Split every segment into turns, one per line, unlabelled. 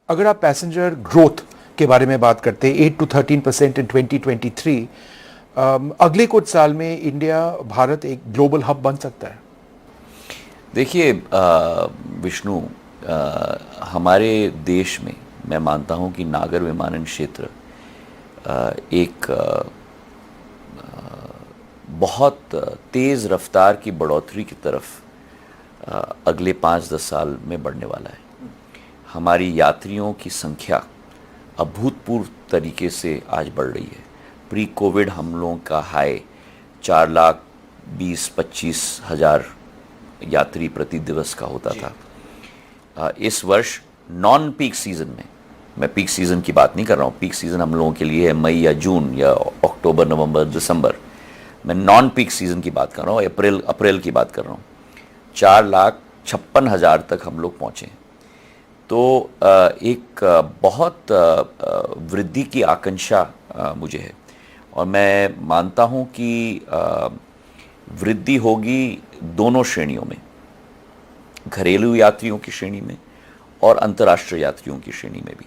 अगर आप passenger growth के बारे में बात करते हैं 8 to 13% इन 2023, अगले कुछ साल में इंडिया भारत एक ग्लोबल हब बन सकता है।
देखिए विष्णु, हमारे देश में मैं मानता हूं कि नागर विमानन क्षेत्र एक बहुत तेज़ रफ्तार की बढ़ोतरी की तरफ अगले 5-10 साल में बढ़ने वाला है। हमारी यात्रियों की संख्या अभूतपूर्व तरीके से आज बढ़ रही है। प्री कोविड हम लोगों का हाई 4,20-25,000 यात्री प्रति दिवस का होता था। इस वर्ष नॉन पीक सीज़न में, मैं पीक सीज़न की बात नहीं कर रहा हूँ, पीक सीज़न हम लोगों के लिए है मई या जून या अक्टूबर, नवंबर, दिसंबर। मैं नॉन पीक सीज़न की बात कर रहा हूँ, अप्रैल की बात कर रहा हूँ। 4,56,000 तक हम लोग पहुँचे। तो एक बहुत वृद्धि की आकांक्षा मुझे है, और मैं मानता हूँ कि वृद्धि होगी दोनों श्रेणियों में, घरेलू यात्रियों की श्रेणी में और अंतर्राष्ट्रीय यात्रियों की श्रेणी में भी।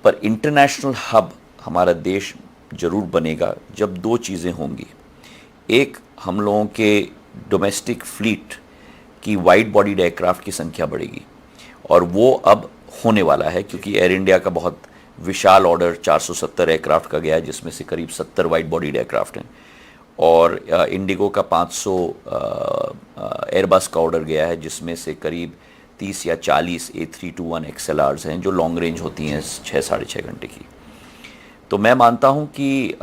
पर इंटरनेशनल हब हमारा देश जरूर बनेगा जब दो चीज़ें होंगी। एक, हम लोगों के डोमेस्टिक फ्लीट की वाइड बॉडीड एयरक्राफ्ट की संख्या बढ़ेगी, और वो अब होने वाला है, क्योंकि एयर इंडिया का बहुत विशाल ऑर्डर 470 एयरक्राफ्ट का गया है, जिसमें से करीब 70 वाइड बॉडीड एयरक्राफ्ट हैं, और इंडिगो का 500 एयरबस का ऑर्डर गया है, जिसमें से करीब 30 या 40 A321 XLRs हैं जो लॉन्ग रेंज होती हैं 6-6.5 घंटे की। तो मैं मानता हूं कि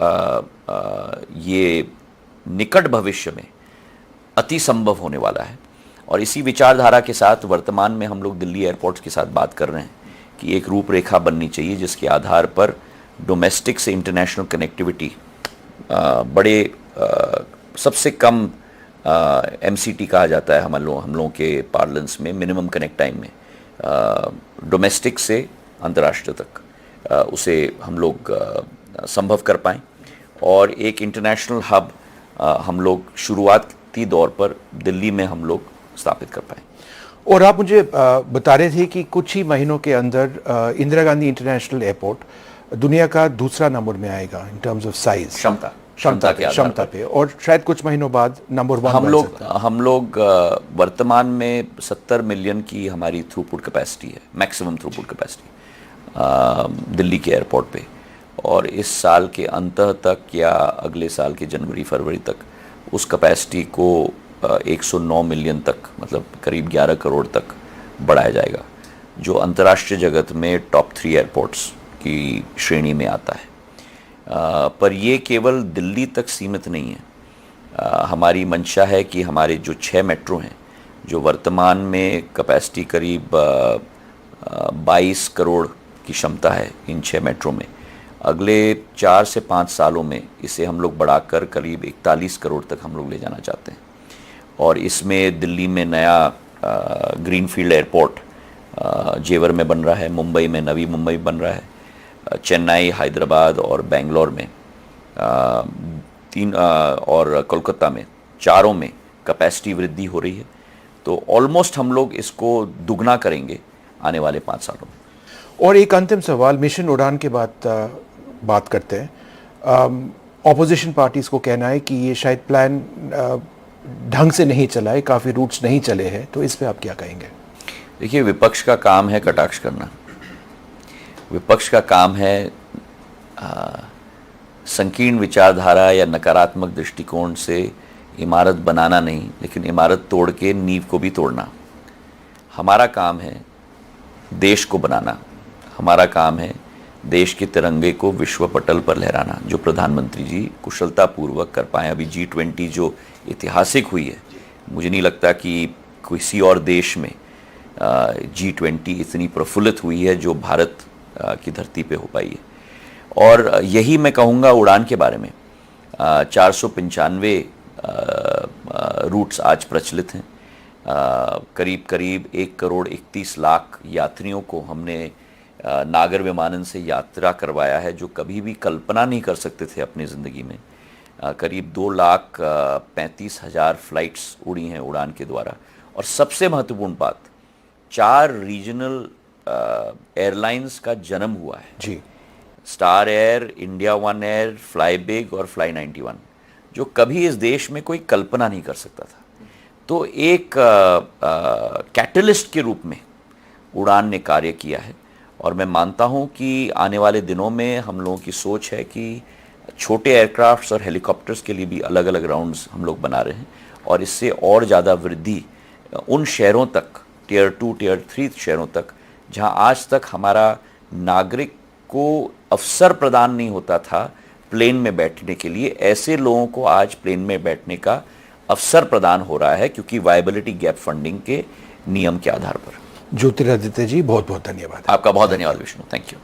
ये निकट भविष्य में अति संभव होने वाला है, और इसी विचारधारा के साथ वर्तमान में हम लोग दिल्ली एयरपोर्ट्स के साथ बात कर रहे हैं कि एक रूपरेखा बननी चाहिए जिसके आधार पर डोमेस्टिक से इंटरनेशनल कनेक्टिविटी बड़े सबसे कम MCT कहा जाता है हम लोगों के पार्लेंस में, मिनिमम कनेक्ट टाइम में, डोमेस्टिक से अंतर्राष्ट्रीय तक उसे हम लोग संभव कर पाएँ, और एक इंटरनेशनल हब हम लोग शुरुआती दौर पर दिल्ली में हम लोग स्थापित कर पाएँ।
और आप मुझे बता रहे थे कि कुछ ही महीनों के अंदर इंदिरा गांधी इंटरनेशनल एयरपोर्ट दुनिया का दूसरा नंबर में आएगा इन टर्म्स ऑफ साइज, क्षमता पे, और शायद कुछ महीनों बाद नंबर 1
हम लोग वर्तमान में 70 मिलियन की हमारी थ्रूपुट कैपेसिटी है, मैक्सिमम थ्रूपुट कैपेसिटी दिल्ली के एयरपोर्ट पे, और इस साल के अंत तक या अगले साल के जनवरी-फरवरी तक उस कैपेसिटी को 109 मिलियन तक, मतलब करीब 11 करोड़ तक बढ़ाया जाएगा, जो अंतर्राष्ट्रीय जगत में टॉप 3 एयरपोर्ट्स की श्रेणी में आता है। पर ये केवल दिल्ली तक सीमित नहीं है। हमारी मंशा है कि हमारे जो 6 मेट्रो हैं, जो वर्तमान में कैपेसिटी करीब 22 करोड़ की क्षमता है इन 6 मेट्रो में, अगले 4 से 5 सालों में इसे हम लोग बढ़ाकर करीब 41 करोड़ तक हम लोग ले जाना चाहते हैं। और इसमें दिल्ली में नया ग्रीनफील्ड एयरपोर्ट जेवर में बन रहा है, मुंबई में नवी मुंबई बन रहा है, चेन्नई, हैदराबाद और बेंगलोर में 3 और कोलकाता में, चारों में कैपेसिटी वृद्धि हो रही है। तो ऑलमोस्ट हम लोग इसको दुगना करेंगे आने वाले 5 सालों में।
और एक अंतिम सवाल, मिशन उड़ान के बात करते हैं। ऑपोजिशन पार्टीज को कहना है कि ये शायद प्लान ढंग से नहीं चला है, काफ़ी रूट्स नहीं चले हैं, तो इस पे आप क्या कहेंगे?
देखिए, विपक्ष का काम है कटाक्ष करना। विपक्ष का काम है संकीर्ण विचारधारा या नकारात्मक दृष्टिकोण से इमारत बनाना नहीं, लेकिन इमारत तोड़ के नींव को भी तोड़ना। हमारा काम है देश को बनाना, हमारा काम है देश के तिरंगे को विश्व पटल पर लहराना, जो प्रधानमंत्री जी कुशलतापूर्वक कर पाए। अभी G20 जो ऐतिहासिक हुई है, मुझे नहीं लगता कि किसी और देश में G20 इतनी प्रफुल्लित हुई है जो भारत की धरती पे हो पाई है। और यही मैं कहूँगा उड़ान के बारे में। 495 रूट्स आज प्रचलित हैं। करीब 1 करोड़ 31 लाख यात्रियों को हमने नागर विमानन से यात्रा करवाया है, जो कभी भी कल्पना नहीं कर सकते थे अपनी ज़िंदगी में। करीब 2,35,000 फ्लाइट्स उड़ी हैं उड़ान के द्वारा। और सबसे महत्वपूर्ण बात, 4 रीजनल एयरलाइंस का जन्म हुआ है।
जी।
Star Air, India one Air, Fly Big और फ्लाई 91, जो कभी इस देश में कोई कल्पना नहीं कर सकता था। तो एक कैटलिस्ट के रूप में उड़ान ने कार्य किया है, और मैं मानता हूं कि आने वाले दिनों में हम लोगों की सोच है कि छोटे एयरक्राफ्ट्स और हेलीकॉप्टर्स के लिए भी अलग अलग राउंड्स हम लोग बना रहे हैं, और इससे और ज़्यादा वृद्धि उन शहरों तक, टियर 2 टियर 3 शहरों तक, जहां आज तक हमारा नागरिक को अवसर प्रदान नहीं होता था प्लेन में बैठने के लिए, ऐसे लोगों को आज प्लेन में बैठने का अवसर प्रदान हो रहा है, क्योंकि वायबिलिटी गैप फंडिंग के नियम के आधार पर।
ज्योतिरादित्य जी, बहुत बहुत धन्यवाद।
आपका बहुत धन्यवाद विष्णु, थैंक यू।